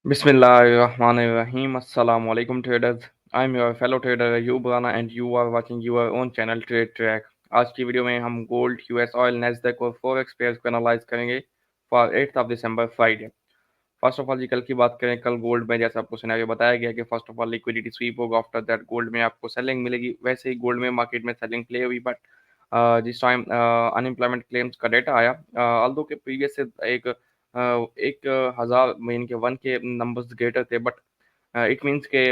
Bismillahirrahmanirrahim. Assalamu alaikum traders. I'm your fellow trader Ayub Rana and you are watching your own channel Trade Track. आज की video में हम gold, US oil, Nasdaq और forex pairs को analyse करेंगे for 8th of December Friday. First of all जी कल की बात करें, कल गोल्ड में जैसे आपको सिनेरियो बताया गया कि first of all liquidity SVEEP होगा, आफ्टर दैट गोल्ड में आपको सेलिंग मिलेगी। वैसे ही गोल्ड में मार्केट में सेलिंग प्ले हुई, बट जिस टाइम अनएम्प्लॉयमेंट क्लेम्स का डेटा आया, ऑल्दो के प्रीवियस से एक हज़ार मीन के वन के नंबर्स ग्रेटर थे, बट इट मीन्स के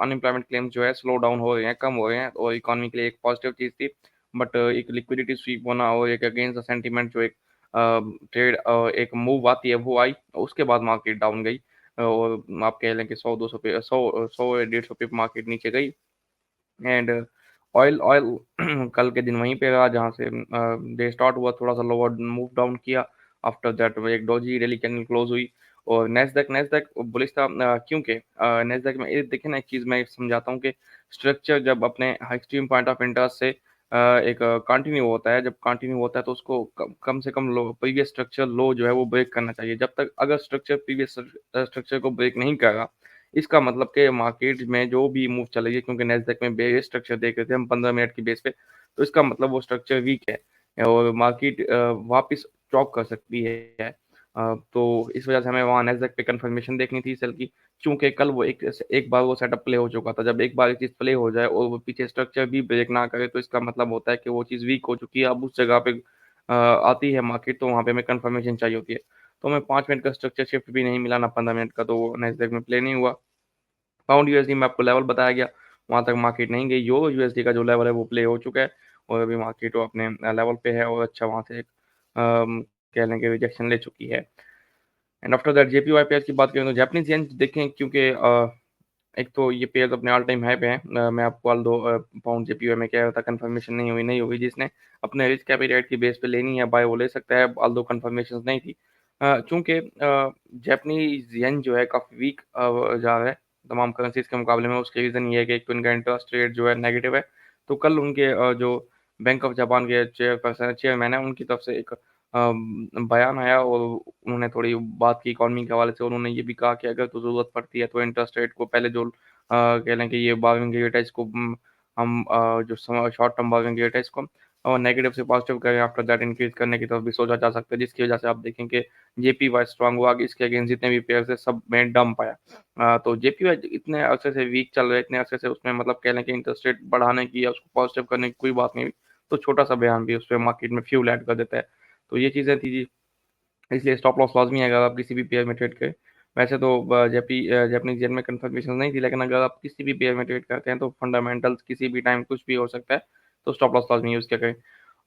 अनएम्प्लॉयमेंट क्लेम्स जो है स्लो डाउन हो रहे हैं, कम हो रहे हैं, और इकॉनमी के लिए एक पॉजिटिव चीज़ थी। बट एक लिक्विडिटी स्वीप होना और एक अगेंस्ट द सेंटीमेंट जो एक ट्रेड एक मूव आती है वो आई, उसके बाद मार्केट डाउन गई। और आप कह लें कि 100-200 पे 100-150 पे मार्केट नीचे गई। एंड ऑयल ऑयल कल के दिन वहीं पे रहा जहाँ से डे स्टार्ट हुआ, थोड़ा सा लोअर मूव डाउन किया। आफ्टर दैट एक डोजी रैली कैंडल क्लोज हुई और नेस्डैक नेस्डैक बुलिश था, क्योंकि नेस्डैक में ये देखिए ना, एक चीज़ मैं समझाता हूँ कि स्ट्रक्चर जब अपने एक्सट्रीम पॉइंट ऑफ इंटरेस्ट से एक कंटिन्यू होता है, जब कंटिन्यू होता है तो उसको कम से कम लो प्रीवियस स्ट्रक्चर लो जो है वो ब्रेक करना चाहिए। जब तक अगर स्ट्रक्चर प्रीवियस स्ट्रक्चर को ब्रेक नहीं करेगा, इसका मतलब कि मार्केट में जो भी मूव चलेगी, क्योंकि नैस्डैक में बेस स्ट्रक्चर देख रहे थे हम 15 मिनट की बेस पे, तो इसका मतलब वो स्ट्रक्चर वीक है और मार्केट वापस चॉक कर सकती है। तो इस वजह से हमें वहाँ नैस्डैक पे कंफर्मेशन देखनी थी सेल की, क्योंकि कल वो एक बार वो सेटअप प्ले हो चुका था। जब एक बार ये चीज़ प्ले हो जाए और वो पीछे स्ट्रक्चर भी ब्रेक ना करे, तो इसका मतलब होता है कि वो चीज़ वीक हो चुकी है। अब उस जगह पे आती है मार्केट, तो वहाँ पे हमें कंफर्मेशन चाहिए होती है। तो हमें 5 मिनट का स्ट्रक्चर शिफ्ट भी नहीं मिला, ना 15 मिनट का, तो वो नैस्डैक में प्ले नहीं हुआ। पाउंड यूएसडी में आपको लेवल बताया गया, वहाँ तक मार्केट नहीं गई। यूरो यूएसडी का जो लेवल है वो प्ले हो चुका है और अभी मार्केट वो अपने लेवल पे है और अच्छा वहाँ से एक कह लें कि रिजेक्शन ले चुकी है। And after that JPY pair की बात करें तो जापानीज येन देखें, क्योंकि एक तो ये पेयर्स अपने ऑल टाइम हाई पे हैं। मैं आपको ऑल दो पाउंड जेपीवाई में क्या होता है, कंफर्मेशन नहीं हुई जिसने अपने रिस्क कैपिटल की बेस पे लेनी है बाय वो ले सकता है, ऑल दो कंफर्मेशन नहीं थी। चूंकि जापानीज येन जो है काफ़ी वीक जा रहा है तमाम करेंसीज के मुकाबले में। उसके रीज़न ये है कि एक तो इनका इंटरेस्ट रेट जो है नेगेटिव है। तो कल उनके जो बैंक ऑफ जापान के चेयरमैन है, उनकी तरफ से एक बयान आया और उन्होंने थोड़ी बात की इकॉनमी के हवाले से। उन्होंने ये भी कहा कि अगर तो ज़रूरत पड़ती है तो इंटरेस्ट रेट को पहले जो कह लें कि ये बार्गिंग रेट है, इसको हम जो शॉर्ट टर्म बार्गिंग रेट है, इसको हम नेगेटिव से पॉजिटिव करें, आफ्टर दैट इंक्रीज करने की तरफ भी सोचा जा सकता है, जिसकी वजह से आप देखें कि जेपीवाई स्ट्रांग हुआ। आगे इसके अगेंस्ट जितने भी पेयर्स है सब में डंप आया। तो जेपीवाई इतने अरसे से वीक चल रहा है, इतने अरसे से उसमें मतलब कह लें कि इंटरेस्ट रेट बढ़ाने की या उसको पॉजिटिव करने की कोई बात नहीं हुई, तो छोटा सा बयान भी उस पर मार्केट में फ्यूल ऐड कर देता है। तो ये चीज़ें थी जी, इसलिए स्टॉप लॉस लाज़मी है अगर आप किसी भी पेयर में ट्रेड करें। वैसे तो जापानीज़ येन में कन्फर्मेशन नहीं थी, लेकिन अगर आप किसी भी पेयर में ट्रेड करते हैं तो फंडामेंटल्स किसी भी टाइम कुछ भी हो सकता है, तो स्टॉप लॉस लाज़मी यूज़ किया करें।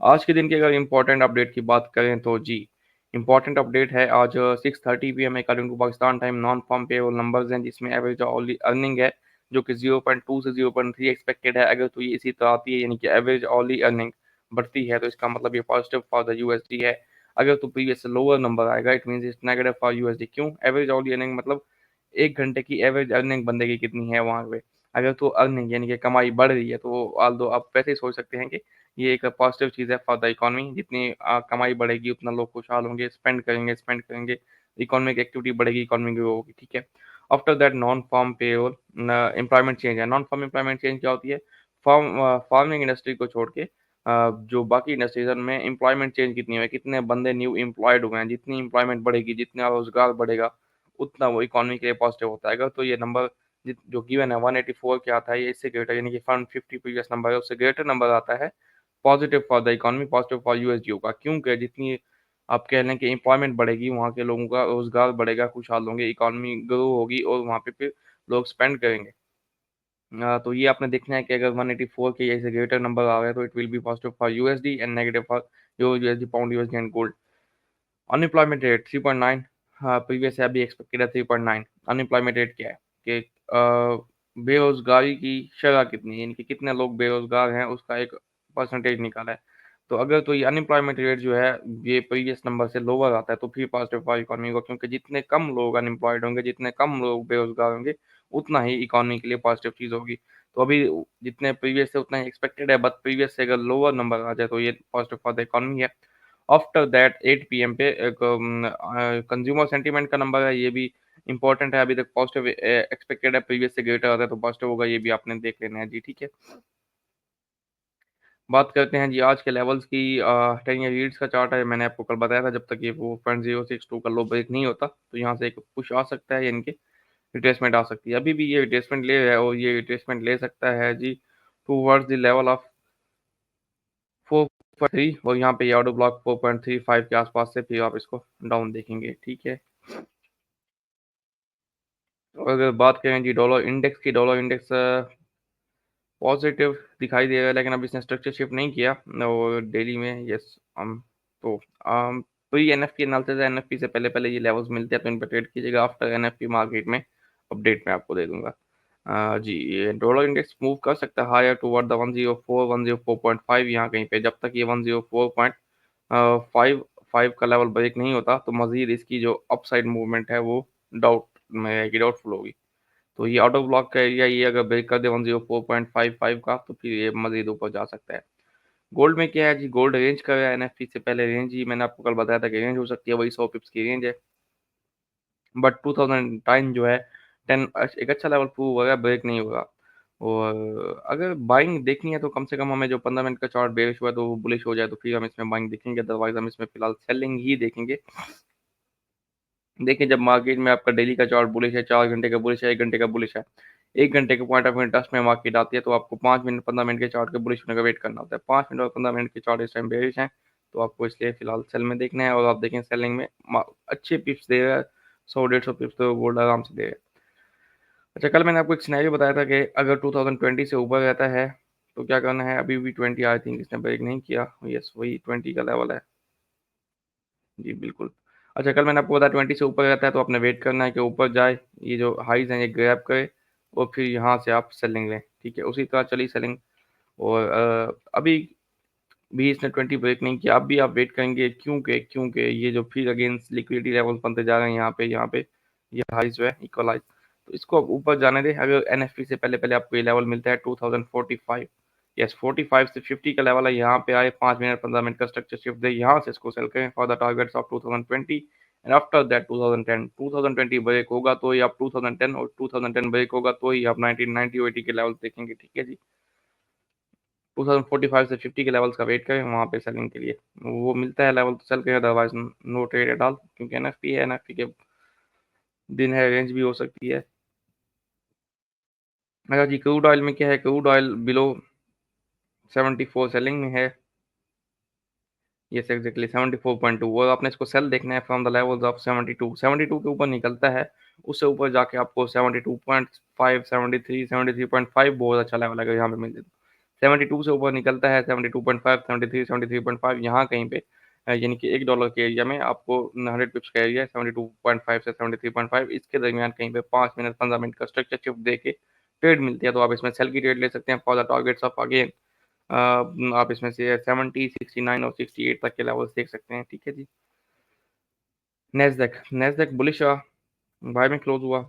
आज के दिन की अगर इम्पोर्टेंट अपडेट की बात करें तो जी, इम्पोर्टेंट अपडेट है आज 6:30 PM according to Pakistan time non farm payroll numbers हैं, जिसमें एवरेज अर्ली अर्निंग है जो कि 0.2 से 0.3 एक्सपेक्टेड है। अगर तो ये इसी तरह आती है, यानी कि एवरेज अर्ली अर्निंग बढ़ती है, तो इसका मतलब ये पॉजिटिव फॉर द यूएसडी है। अगर तो प्रीवियस से लोअर नंबर आएगा, it means it's negative for USD. क्यों? एवरेज अर्ली अर्निंग मतलब 1 घंटे की एवरेज अर्निंग बंदे की कितनी है वहाँ पे। अगर तो अर्निंग यानी कि कमाई बढ़ रही है, तो ऑल्दो आप वैसे ही सोच सकते हैं कि ये एक पॉजिटिव चीज़ है फॉर द इकोनॉमी। जितनी कमाई बढ़ेगी उतना लोग खुशहाल होंगे, स्पेंड करेंगे, इकोनॉमिक एक्टिविटी बढ़ेगी, इकोनॉमी ग्रो होगी, ठीक है। After that non farm payroll employment change है। नॉन फार्म एम्प्लॉयमेंट चेंज क्या होती है? फार्मिंग इंडस्ट्री को छोड़ के जो बाकी इंडस्ट्रीज में एम्प्लॉयमेंट चेंज कितनी हुई है, कितने बंदे न्यू एम्प्लॉयड हुए हैं। जितनी एम्प्लॉयमेंट बढ़ेगी, जितना रोजगार बढ़ेगा, उतना वो इकोनॉमी के लिए पॉजिटिव होता है। अगर तो ये नंबर जो गिवन है 184 क्या आता है, ये इससे ग्रेटर, यानी कि 150 प्रीवियस नंबर है उससे ग्रेटर नंबर आता है, positive for the economy, positive for USD होगा। क्योंकि जितनी आप कह लें कि एम्प्लॉयमेंट बढ़ेगी, वहाँ के लोगों का रोजगार बढ़ेगा, खुशहाल होंगे, इकोनॉमी ग्रो होगी और वहाँ पे फिर लोग स्पेंड करेंगे। तो ये आपने देखना है कि अगर 184 के जैसे ग्रेटर नंबर आ गया, तो it will be positive for USD and negative for USD, pound USD and gold. Unemployment rate 3.9, हाँ प्रीवियस है, अभी एक्सपेक्टेड है 3.9। अनएम्प्लॉयमेंट रेट क्या है कि बेरोजगारी की शरह कितनी है, यानी कि कितने लोग बेरोजगार हैं, उसका एक परसेंटेज निकाला है। तो अगर तो ये अनएम्प्लॉयमेंट रेट जो है ये प्रीवियस नंबर से लोअर आता है, तो फिर पॉजिटिव फॉर इकोनॉमी होगा, क्योंकि जितने कम लोग अनएम्प्लॉयड होंगे, जितने कम लोग बेरोजगार होंगे, उतना ही इकोनॉमी के लिए पॉजिटिव चीज़ होगी। तो अभी जितने प्रीवियस से उतना ही एक्सपेक्टेड है, बट प्रीवियस से अगर लोअर नंबर आ जाए तो ये पॉजिटिव फॉर द इकोनॉमी है। आफ्टर दैट 8 पीएम पे एक कंज्यूमर सेंटीमेंट का नंबर है, ये भी इंपॉर्टेंट है, अभी तक पॉजिटिव एक्सपेक्टेड है, प्रीवियस से ग्रेटर आता है तो पॉजिटिव होगा, ये भी आपने देख लेना है जी, ठीक है। बात करते हैं जी आज के लेवल्स की। 10 ईयर यील्ड्स का चार्ट है, मैंने आपको कल बताया था, जब तक ये 4.062 का लो ब्रेक नहीं होता तो यहाँ से एक पुश आ सकता है, यानी कि रिट्रेसमेंट आ सकती है। अभी भी ये रिट्रेसमेंट ले रहा है और ये रिट्रेसमेंट ले सकता है जी टूवर्ड्स द लेवल ऑफ 4.3, और यहाँ पे ये ऑर्डर ब्लॉक 4.35 के आसपास से फिर आप इसको डाउन देखेंगे, ठीक है। और अगर बात करें जी डॉलर इंडेक्स की, डॉलर इंडेक्स पॉजिटिव दिखाई दे रहा है, लेकिन अब इसने स्ट्रक्चर शिफ्ट नहीं किया और डेली में यस तो प्री एनएफपी एनालिसिस, एनएफपी से पहले पहले ये लेवल्स मिलते हैं तो इन पर ट्रेड कीजिएगा। आफ्टर एनएफपी मार्केट में अपडेट मैं आपको दे दूंगा। जी ये डॉलर इंडेक्स मूव कर सकता है हायर टुवर्ड द 104 104.5, यहाँ कहीं पे, जब तक ये 104.55 का लेवल ब्रेक नहीं होता तो मजीद इसकी जो अपसाइड मूवमेंट है वो डाउट में रहेगी, डाउटफुल होगी। तो ये आउट ऑफ ब्लॉक का एरिया, ये अगर ब्रेक कर दे 104.55 का तो फिर ये मजीद ऊपर जा सकता है। गोल्ड में क्या है जी, गोल्ड रेंज कर रहा है, एनएफपी से पहले रेंज ही मैंने आपको कल बताया था कि रेंज हो सकती है, वही 100 पिप्स की रेंज है। बट 2010 जो है 10 एक अच्छा लेवल प्रूव होगा, ब्रेक नहीं होगा। और अगर बाइंग देखनी है तो कम से कम हमें जो 15 मिनट का चार्ट बेरिश हुआ है तो वो बुलिश हो जाए तो फिर हम इसमें बाइंग देखेंगे, अदरवाइज हम इसमें फिलहाल सेलिंग ही देखेंगे। देखिए जब मार्केट में आपका डेली का चार्ट बुलिश है, 4 घंटे का बुलिश है, 1 घंटे का बुलिश है, 1 घंटे के पॉइंट ऑफ इंटरेस्ट में मार्केट आती है तो आपको 5 मिनट 15 मिनट के चार्ट के बुलिश होने का वेट करना होता है। 5 मिनट और 15 मिनट के चार्ट इस टाइम बेरिश हैं, तो आपको इसलिए फिलहाल सेल में देखना है। और आप देखें सेलिंग में अच्छे पिप्स दे रहा है, 100 150 पिप्स तो गोल्ड आराम से दे रहा है। अच्छा कल मैंने आपको एक सिनेरियो बताया था कि अगर 2020 से ऊपर रहता है तो क्या करना है। अभी भी 20 आई थिंक इसने ब्रेक नहीं किया, यस वही 20 का लेवल है जी, बिल्कुल। अच्छा कल मैंने आपको बताया 20 से ऊपर रहता है तो आपने वेट करना है कि ऊपर जाए, ये जो हाइज़ हैं ये ग्रैब करे और फिर यहाँ से आप सेलिंग लें, ठीक है। उसी तरह चली सेलिंग। और अभी भी इसने 20 ब्रेक नहीं किया, अब भी आप वेट करेंगे, क्योंकि ये जो फिर अगेंस्ट लिक्विडिटी लेवल बनते जा रहे हैं यहाँ पे ये हाइज़ जो है इक्वलाइज़, तो इसको आप ऊपर जाने दें। अगर एनएफपी से पहले-पहले आपको ये लेवल मिलता है 2045, यस 45 से 50 का लेवल है, यहाँ पे आए 5 मिनट 15 मिनट का स्ट्रक्चर शिफ्ट दे, यहाँ से इसको सेल करें for the targets of 2020 and after that 2010 break होगा तो ही आप 2010, और 2010 ब्रेक होगा तो ही आप 1990 80 के लेवल देखेंगे, ठीक है जी। 2045 से 50 के लेवल्स का वेट करें वहाँ पे सेलिंग के लिए, वो मिलता है लेवल तो सेल करें, otherwise no trade at all, क्योंकि एनएफपी है, एनएफपी के दिन है, रेंज भी हो सकती है। अच्छा जी क्रूड ऑयल में क्या है, क्रूड ऑयल बिलो 74 सेलिंग में है, यस एग्जैक्टली 74.2, और आपने इसको सेल देखना है फ्रॉम द लेवल्स ऑफ 72 के ऊपर निकलता है, उससे ऊपर जाके आपको 72.5 73 73.5 बहुत अच्छा लेवल अगर यहाँ पे मिल जाए तो। 72 से ऊपर निकलता है 72.5 73 73.5 यहाँ कहीं पे, यानी कि $1 के एरिया में आपको 100 पिप्स का एरिया है 72.5 से 73.5, इसके दरमियान कहीं पे 5 मिनट 15 मिनट का स्ट्रक्चर शिफ्ट दे के ट्रेड मिलती है तो आप इसमें सेल की ट्रेड ले सकते हैं for the targets of again. आप इसमें से 70 69 और 68 तक के लेवल्स देख सकते हैं, ठीक है जी। नेस्डैक नेस्डैक बुलिश बाय में क्लोज हुआ,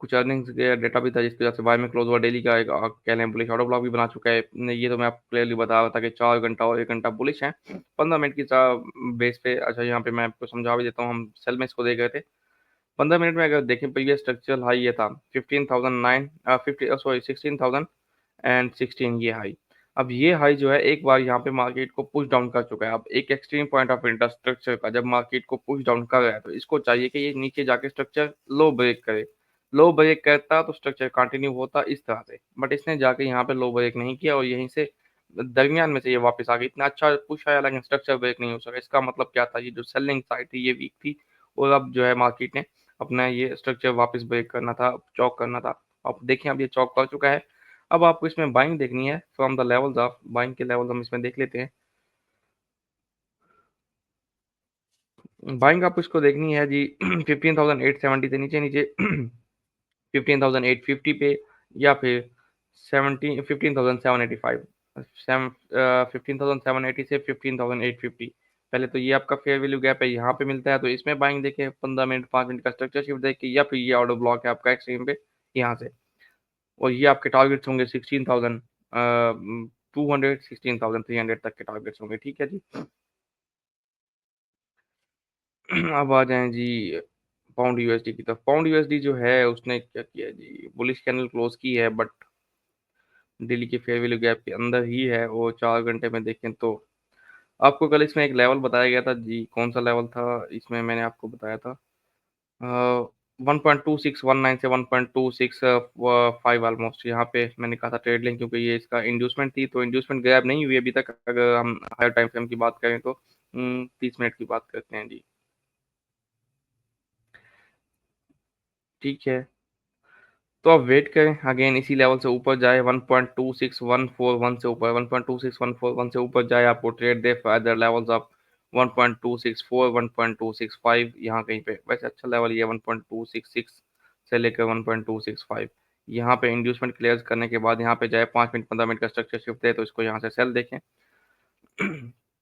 कुछ अर्निंग्स डेटा भी था जिसकी वजह से बाय में क्लोज हुआ, डेली का एक कह लें बुलिश ऑर्डर ब्लॉक भी बना चुका है। ये तो मैं आपको क्लियरली बता रहा था कि 4 घंटा और 1 घंटा बुलिश है, 15 मिनट की बेस पे। अच्छा यहाँ पे मैं आपको समझा भी देता हूँ, हम सेल में इसको देख रहे थे 15 मिनट में। अगर देखें प्रीवियस स्ट्रक्चरल हाई ये था 15,009 50 सॉरी 16,016 ये हाई। अब ये हाई जो है एक बार यहाँ पे मार्केट को पुश डाउन कर चुका है। अब एक एक्सट्रीम पॉइंट ऑफ इंफ्रास्ट्रक्चर का जब मार्केट को पुश डाउन कर रहा है तो इसको चाहिए कि ये नीचे जाके स्ट्रक्चर लो ब्रेक करे। लो ब्रेक करता तो स्ट्रक्चर कंटिन्यू होता इस तरह से, बट इसने जाके यहाँ पे लो ब्रेक नहीं किया और यहीं से दरमियान में से ये वापस आ गई। इतना अच्छा पुश आया लेकिन स्ट्रक्चर ब्रेक नहीं हो सका। इसका मतलब क्या था, ये जो सेलिंग साइड थी ये वीक थी और अब जो है मार्केट ने अपना ये स्ट्रक्चर वापस ब्रेक करना था, चौक करना था। अब देखें अब ये चौक कर चुका है। अब आपको इसमें बाइंग देखनी है from the levels of, buying के लेवल्स हम इसमें देख लेते हैं। बाइंग आपको इसको देखनी है जी 15,870 से नीचे नीचे 15,850 पे, या फिर 15,785, 15,780 से 15,850। पहले तो ये आपका फेयर वैल्यू गैप है, यहाँ पे मिलता है तो इसमें बाइंग देखें 15 मिनट 5 मिनट का स्ट्रक्चर शिफ्ट देख के, या फिर ये ऑर्डर ब्लॉक है आपका एक्सट्रीम पे यहाँ से। और ये आपके टारगेट्स होंगे 16,200 16,300 तक के टारगेट्स होंगे, ठीक है जी। अब आ जाएं जी पाउंड यूएसडी की तरफ। पाउंड यूएसडी जो है उसने क्या किया जी, बुलिश कैंडल क्लोज की है, बट डेली के फेयर वैल्यू गैप के अंदर ही है। और 4 घंटे में देखें तो आपको कल इसमें एक लेवल बताया गया था जी, कौन सा लेवल था इसमें, मैंने आपको बताया था 1.2619 से 1.26 ऑलमोस्ट, यहाँ पे मैंने कहा था ट्रेड लें, क्योंकि ये इसका इंड्यूसमेंट थी। तो इंड्यूसमेंट गैप नहीं हुई अभी तक, अगर हम हायर टाइम फ्रेम की बात करें तो 30 मिनट की बात करते हैं जी। ठीक है, तो आप वेट करें अगेन इसी लेवल से ऊपर जाए, 1.26141 से ऊपर, 1.26141 से ऊपर जाए, आपको trade they further levels of 1.264, 1.265, यहाँ कहीं पे। वैसे अच्छा लेवल ये 1.266 से लेकर 1.265, यहाँ पे इंड्यूसमेंट क्लियर करने के बाद यहाँ पे जाए, 5 मिनट 15 मिनट का स्ट्रक्चर शिफ्ट है, तो इसको यहाँ से सेल देखें।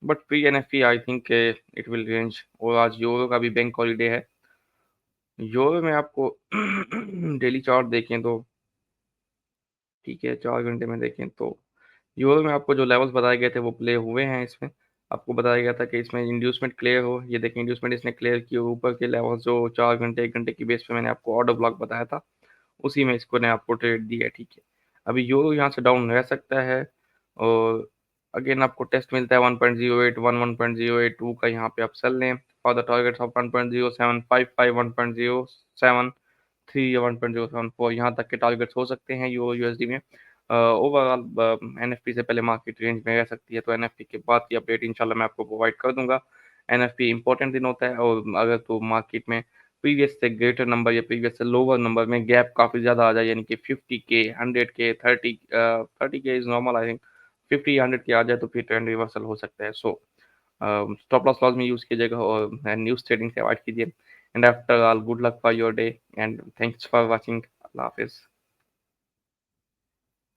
But pre NFP I think it will range. और आज यूरो का भी बैंक हॉलीडे है। यूरो में आपको डेली चार्ट देखें तो ठीक है, 4 घंटे में देखें तो यूरो में आपको जो लेवल्स बताए गए थे वो प्ले हुए हैं इसमें। आपको बताया गया था कि इसमें इंड्यूसमेंट क्लियर हो, ये देखें इंड्यूसमेंट इसने क्लियर किया। ऊपर के लेवल्स जो 4 घंटे 1 घंटे की बेस पे मैंने आपको ऑर्डर ब्लॉक बताया था, उसी में इसको ने आपको ट्रेड दी है। ठीक है, अभी यूरो यहाँ से डाउन रह सकता है। और अगेन आपको टेस्ट मिलता है 1.081, 1.082 का, यहाँ पे आप सेल लें फॉर द टारगेट्स ऑफ 1.0755, 1.073 या 1.074, यहाँ तक के टारगेट्स हो सकते हैं यूरो यूएसडी में। ओवरऑल एनएफपी से पहले मार्केट रेंज में रह सकती है, तो एनएफपी के बाद की अपडेट इंशाल्लाह मैं आपको प्रोवाइड कर दूंगा। एनएफपी इंपॉर्टेंट दिन होता है, और अगर तो मार्केट में प्रीवियस से ग्रेटर नंबर या प्रीवियस से लोअर नंबर में गैप काफ़ी ज़्यादा आ जाए, यानी कि 50K, 100K, 30K is normal I think, 50 100K आ जाए तो फिर ट्रेंड रिवर्सल हो सकता है। सो स्टॉप लॉस लॉस में यूज़ कीजिएगा और न्यूज़ ट्रेडिंग से अवॉइड कीजिए। And after all good luck for your day and thanks for watching. अल्लाह हाफिज़।